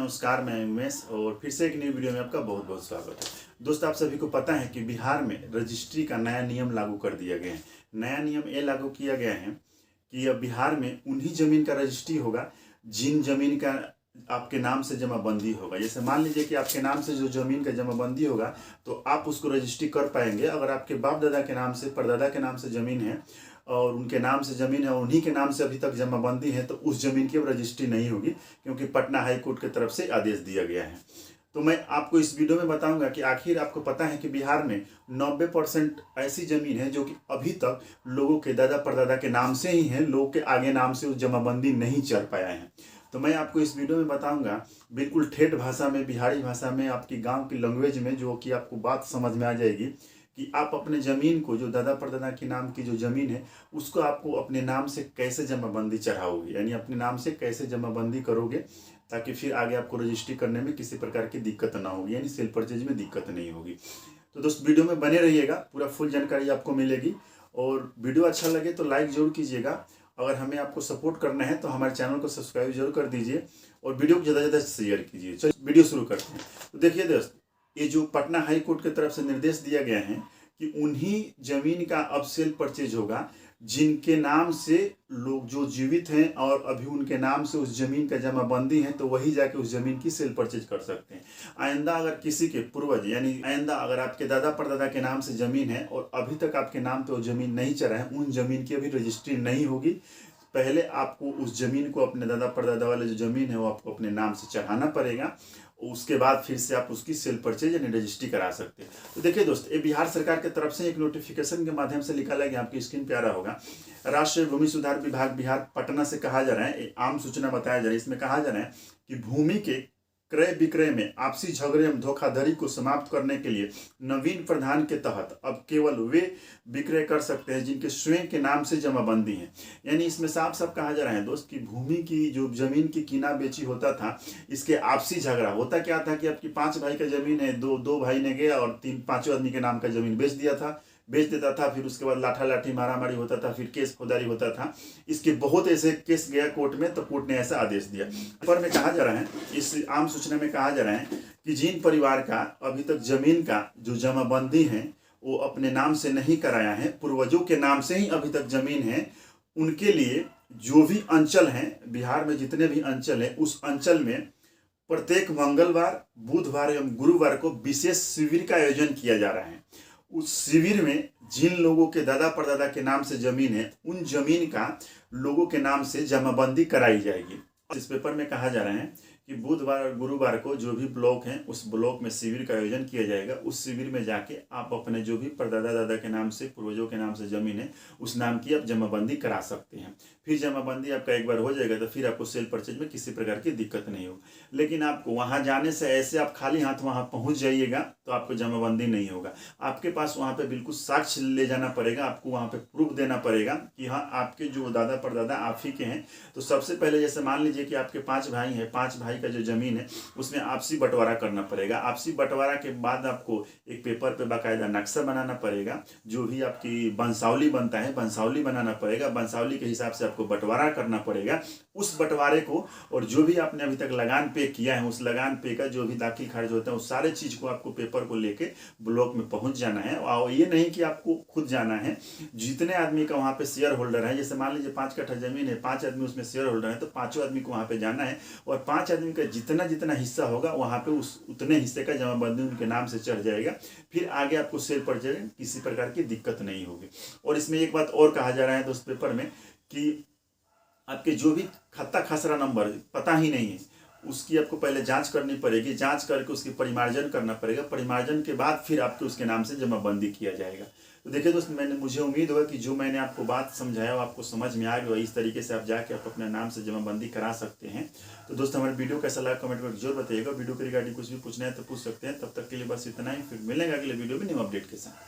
नमस्कार, मैं उमेश और फिर से एक नई वीडियो में आपका बहुत बहुत स्वागत है। दोस्त, आप सभी को पता है कि बिहार में रजिस्ट्री का नया नियम लागू कर दिया गया है। नया नियम ये लागू किया गया है कि अब बिहार में उन्हीं जमीन का रजिस्ट्री होगा जिन जमीन का आपके नाम से जमाबंदी होगा। जैसे मान लीजिए कि आपके नाम से जो जमीन का जमाबंदी होगा तो आप उसको रजिस्ट्री कर पाएंगे। अगर आपके बाप दादा के नाम से, परदादा के नाम से ज़मीन है और उनके नाम से ज़मीन है और उन्हीं के नाम से अभी तक जमाबंदी है तो उस ज़मीन की अब रजिस्ट्री नहीं होगी, क्योंकि पटना हाई कोर्ट की तरफ से आदेश दिया गया है। तो मैं आपको इस वीडियो में बताऊंगा कि आखिर आपको पता है कि बिहार में 90% ऐसी ज़मीन है जो कि अभी तक लोगों के दादा परदादा के नाम से ही है, लोगों के आगे नाम से उस जमाबंदी नहीं चल पाया है। तो मैं आपको इस वीडियो में बताऊंगा बिल्कुल ठेठ भाषा में, बिहारी भाषा में, आपकी गांव की लैंग्वेज में, जो कि आपको बात समझ में आ जाएगी कि आप अपने ज़मीन को, जो दादा परदादा के नाम की जो ज़मीन है, उसको आपको अपने नाम से कैसे जमाबंदी चढ़ाओगे, यानी अपने नाम से कैसे जमाबंदी करोगे ताकि फिर आगे आपको रजिस्ट्री करने में किसी प्रकार की दिक्कत ना होगी, यानी सेल परचेज में दिक्कत नहीं होगी। तो दोस्त, वीडियो में बने रहिएगा, पूरा फुल जानकारी आपको मिलेगी। और वीडियो अच्छा लगे तो लाइक जरूर कीजिएगा। अगर हमें आपको सपोर्ट करना है तो हमारे चैनल को सब्सक्राइब जरूर कर दीजिए और वीडियो को ज़्यादा से ज़्यादा शेयर कीजिए। चलिए वीडियो शुरू करते हैं। तो देखिए दोस्त, ये जो पटना हाई कोर्ट की तरफ से निर्देश दिया गया है कि उन्हीं जमीन का अब सेल परचेज होगा जिनके नाम से लोग जो जीवित हैं और अभी उनके नाम से उस जमीन का जमाबंदी है, तो वही जाके उस जमीन की सेल परचेज कर सकते हैं। आइंदा अगर किसी के पूर्वज, यानी आइंदा अगर आपके दादा परदादा के नाम से जमीन है और अभी तक आपके नाम पे वो जमीन नहीं चढ़ा है, उन जमीन की अभी रजिस्ट्री नहीं होगी। पहले आपको उस जमीन को, अपने दादा परदादा वाले जो जमीन है वो आपको अपने नाम से चढ़ाना पड़ेगा। उसके बाद फिर से आप उसकी सेल परचेज यानी रजिस्ट्री करा सकते हैं। तो देखिए दोस्त, ये बिहार सरकार की तरफ से एक नोटिफिकेशन के माध्यम से निकाला गया, आपकी स्क्रीन पे आ रहा होगा। राष्ट्रीय भूमि सुधार विभाग बिहार पटना से कहा जा रहा है, आम सूचना बताया जा रहा है। इसमें कहा जा रहा है कि भूमि के क्रय विक्रय में आपसी झगड़े एवं धोखाधड़ी को समाप्त करने के लिए नवीन प्रावधान के तहत अब केवल वे विक्रय कर सकते हैं जिनके स्वयं के नाम से जमाबंदी है। यानी इसमें साफ साफ कहा जा रहा है दोस्त कि भूमि की जो जमीन की कीना बेची होता था, इसके आपसी झगड़ा होता क्या था कि आपकी 5 भाई का जमीन है, दो भाई ने गया और 5 आदमी के नाम का जमीन बेच देता था। फिर उसके बाद लाठा लाठी मारामारी होता था, फिर केस फौजदारी होता था। इसके बहुत ऐसे केस गया कोर्ट में, तो कोर्ट ने ऐसा आदेश दिया। पर में कहा जा रहा है, इस आम सूचना में कहा जा रहा है कि जिन परिवार का अभी तक जमीन का जो जमाबंदी है वो अपने नाम से नहीं कराया है, पूर्वजों के नाम से ही अभी तक जमीन है, उनके लिए जो भी अंचल हैं, बिहार में जितने भी अंचल हैं, उस अंचल में प्रत्येक मंगलवार, बुधवार एवं गुरुवार को विशेष शिविर का आयोजन किया जा रहा है। उस शिविर में जिन लोगों के दादा परदादा के नाम से जमीन है, उन जमीन का लोगों के नाम से जमाबंदी कराई जाएगी। इस पेपर में कहा जा रहा है कि बुधवार और गुरुवार को जो भी ब्लॉक हैं, उस ब्लॉक में शिविर का आयोजन किया जाएगा। उस शिविर में जाके आप अपने जो भी परदादा दादा के नाम से, पूर्वजों के नाम से जमीन है, उस नाम की आप जमाबंदी करा सकते हैं। फिर जमाबंदी आपका एक बार हो जाएगा तो फिर आपको सेल परचेज में किसी प्रकार की दिक्कत नहीं होगी। लेकिन आपको वहाँ जाने से ऐसे आप खाली हाथ वहाँ पहुँच जाइएगा तो आपको जमाबंदी नहीं होगा। आपके पास वहाँ पे बिल्कुल साक्ष्य ले जाना पड़ेगा, आपको वहाँ पे प्रूफ देना पड़ेगा कि हाँ आपके जो दादा परदादा आप ही के हैं। तो सबसे पहले जैसे मान लीजिए कि आपके 5 भाई हैं, 5 भाई का जो जमीन है उसमें आपसी बंटवारा करना पड़ेगा। आपसी बंटवारा के बाद आपको एक पेपर पे बाकायदा नक्शा बनाना पड़ेगा। जो भी आपकी वंशावली बनता है, वंशावली बनाना पड़ेगा। वंशावली के हिसाब से आपको बंटवारा करना पड़ेगा। उस बंटवारे को और जो भी आपने अभी तक लगान पे किया है, उस लगान पे का जो भी दाखिल खारिज होता है, उस सारे चीज को आपको पेपर को लेके ब्लॉक में पहुंच जाना है। और ये नहीं कि आपको खुद जाना है, जितने आदमी का वहाँ पे शेयर होल्डर है, जैसे मान लीजिए 5 कट्ठा जमीन है, 5 आदमी उसमें शेयर होल्डर है, तो 5 आदमी को वहाँ पे जाना है और 5 आदमी का जितना जितना हिस्सा होगा वहाँ पे उस उतने हिस्से का जमाबंदी उनके नाम से चढ़ जाएगा। फिर आगे आपको सेल परचेज किसी प्रकार की दिक्कत नहीं होगी। और इसमें एक बात और कहा जा रहा है दोस्त पेपर में कि आपके जो भी खाता खसरा नंबर पता ही नहीं है, उसकी आपको पहले जांच करनी पड़ेगी। जांच करके उसकी परिमार्जन करना पड़ेगा। परिमार्जन के बाद फिर आपके उसके नाम से जमाबंदी किया जाएगा। तो देखिए दोस्त, मुझे उम्मीद होगा कि जो मैंने आपको बात समझाया वो आपको समझ में आ गया। इस तरीके से आप जाके आप अपने नाम से जमाबंदी करा सकते हैं। तो दोस्त, हमारे वीडियो कैसा लगा कमेंट में जरूर बताइएगा। वीडियो के रिगार्डिंग कुछ भी पूछना है तो पूछ सकते हैं। तब तक के लिए बस इतना ही, फिर मिलेंगे अगले वीडियो में न्यू अपडेट के साथ।